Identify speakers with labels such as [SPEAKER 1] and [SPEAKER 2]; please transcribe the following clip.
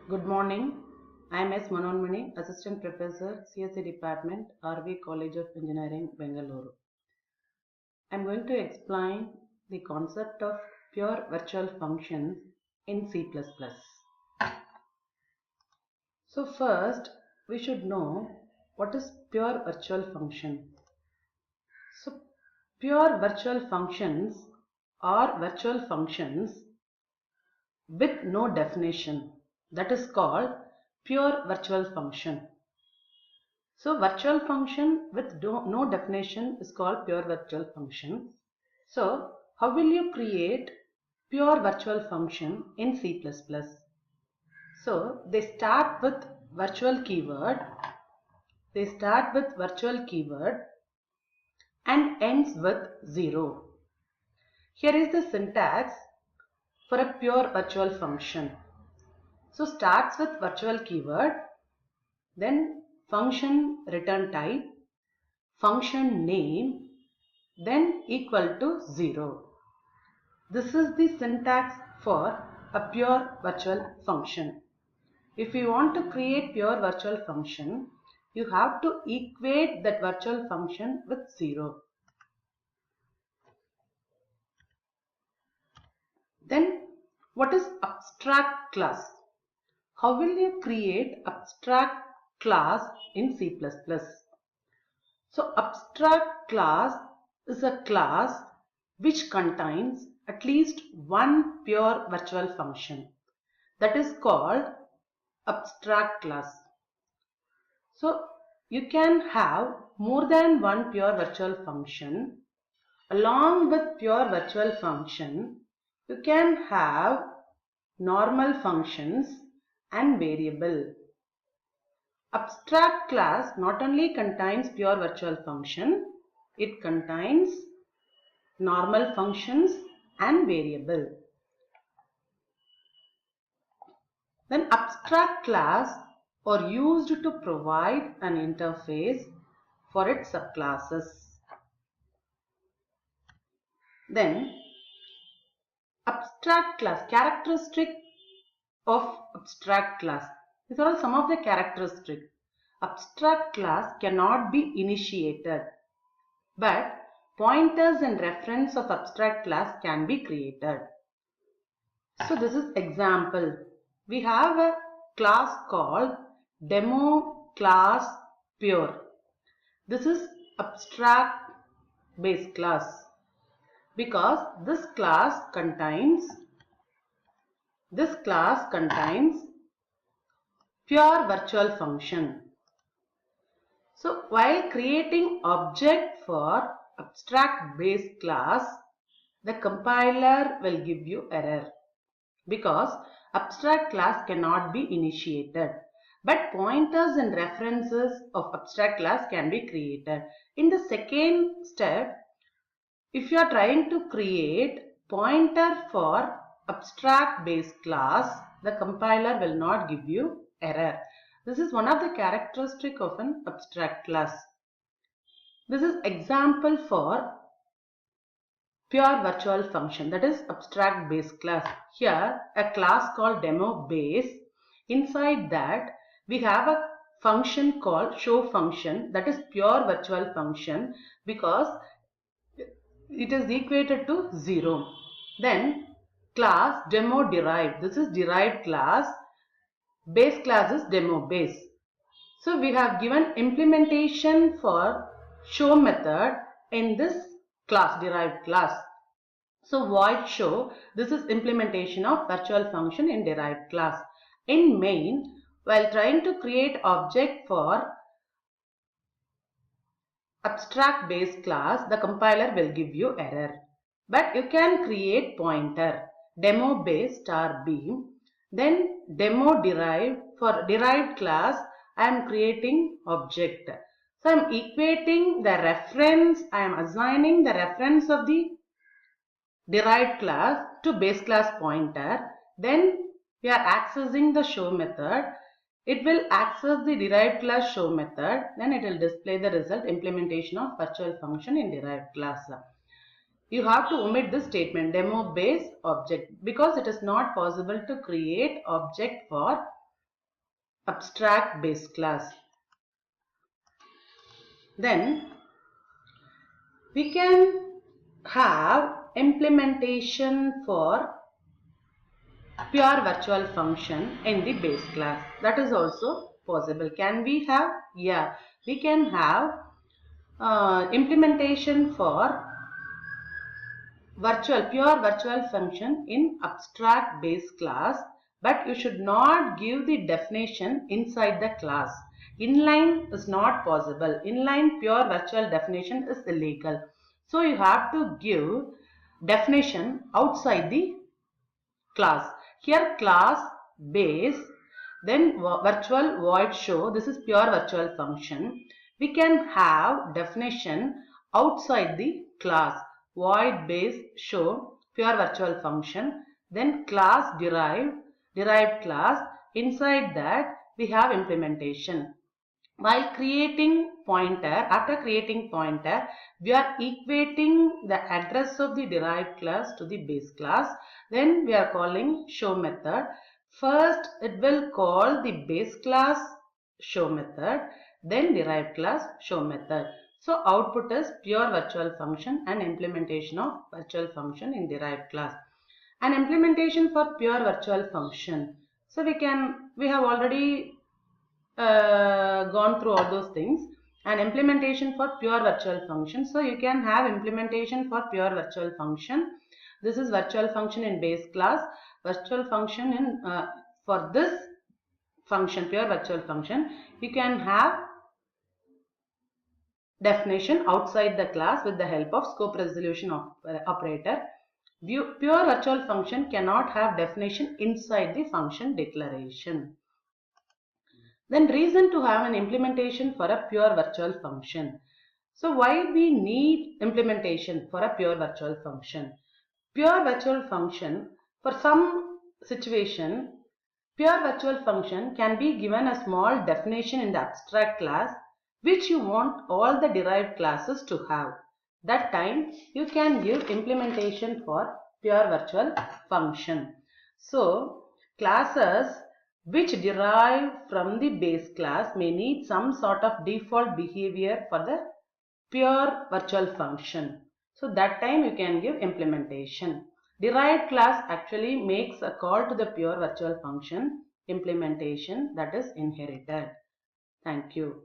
[SPEAKER 1] Good morning. I am S. Manonmani, Assistant Professor, CSE Department, RV College of Engineering, Bengaluru. I am going to explain the concept of pure virtual functions in C++. So first, we should know what is pure virtual function. So pure virtual functions are virtual functions with no definition. That is called pure virtual function. So virtual function with no definition is called pure virtual function. So how will you create pure virtual function in C++? So they start with virtual keyword. And ends with 0. Here is the syntax for a pure virtual function. So starts with virtual keyword, then function return type, function name, then equal to 0. This is the syntax for a pure virtual function. If you want to create pure virtual function, you have to equate that virtual function with 0. Then what is abstract class? How will you create abstract class in C++? So abstract class is a class which contains at least one pure virtual function. That is called abstract class. So you can have more than one pure virtual function. Along with pure virtual function, you can have normal functions and variable. Abstract class not only contains pure virtual function, it contains normal functions and variable. Then abstract class are used to provide an interface for its subclasses. Then abstract class, characteristic of abstract class. These are all some of the characteristics. Abstract class cannot be initiated, but pointers and reference of abstract class can be created. So this is example. We have a class called demo class pure. This is abstract base class because this class contains pure virtual function. So while creating object for abstract base class, the compiler will give you error because abstract class cannot be initiated, but pointers and references of abstract class can be created. In the second step, if you are trying to create pointer for abstract base class, the compiler will not give you error. This is one of the characteristic of an abstract class. This is example for pure virtual function, that is abstract base class. Here a class called demo base. Inside that we have a function called show function, that is pure virtual function because it is equated to 0. Then class demo derived, this is derived class, base class is demo base. So we have given implementation for show method in this class, derived class. So void show, this is implementation of virtual function in derived class. In main, while trying to create object for abstract base class, the compiler will give you error. But you can create pointer demo base star beam, then demo derived. For derived class, I am creating object. So I am equating the reference, I am assigning the reference of the derived class to base class pointer. Then we are accessing the show method. It will access the derived class show method. Then it will display the result implementation of virtual function in derived class. You have to omit this statement demo base object because it is not possible to create object for abstract base class. Then we can have implementation for pure virtual function in the base class. That is also possible. Can we have? Yeah, we can have implementation for pure virtual function in abstract base class, but you should not give the definition inside the class. Inline is not possible. Inline pure virtual definition is illegal. So you have to give definition outside the class. Here class base, then virtual void show. This is pure virtual function. We can have definition outside the class. Void base show pure virtual function. Then class derived class. Inside that we have implementation. While creating pointer, after creating pointer, we are equating the address of the derived class to the base class. Then we are calling show method. First it will call the base class show method, then derived class show method. So output is pure virtual function and implementation of virtual function in derived class. An implementation for pure virtual function. So we have already gone through all those things. And implementation for pure virtual function. So you can have implementation for pure virtual function. This is virtual function in base class. Virtual function in for this function, pure virtual function, you can have definition outside the class with the help of scope resolution operator. Pure virtual function cannot have definition inside the function declaration. Then reason to have an implementation for a pure virtual function. So why we need implementation for a pure virtual function? Pure virtual function, for some situation, pure virtual function can be given a small definition in the abstract class which you want all the derived classes to have. That time you can give implementation for pure virtual function. So classes which derive from the base class may need some sort of default behavior for the pure virtual function. So that time you can give implementation. Derived class actually makes a call to the pure virtual function implementation that is inherited. Thank you.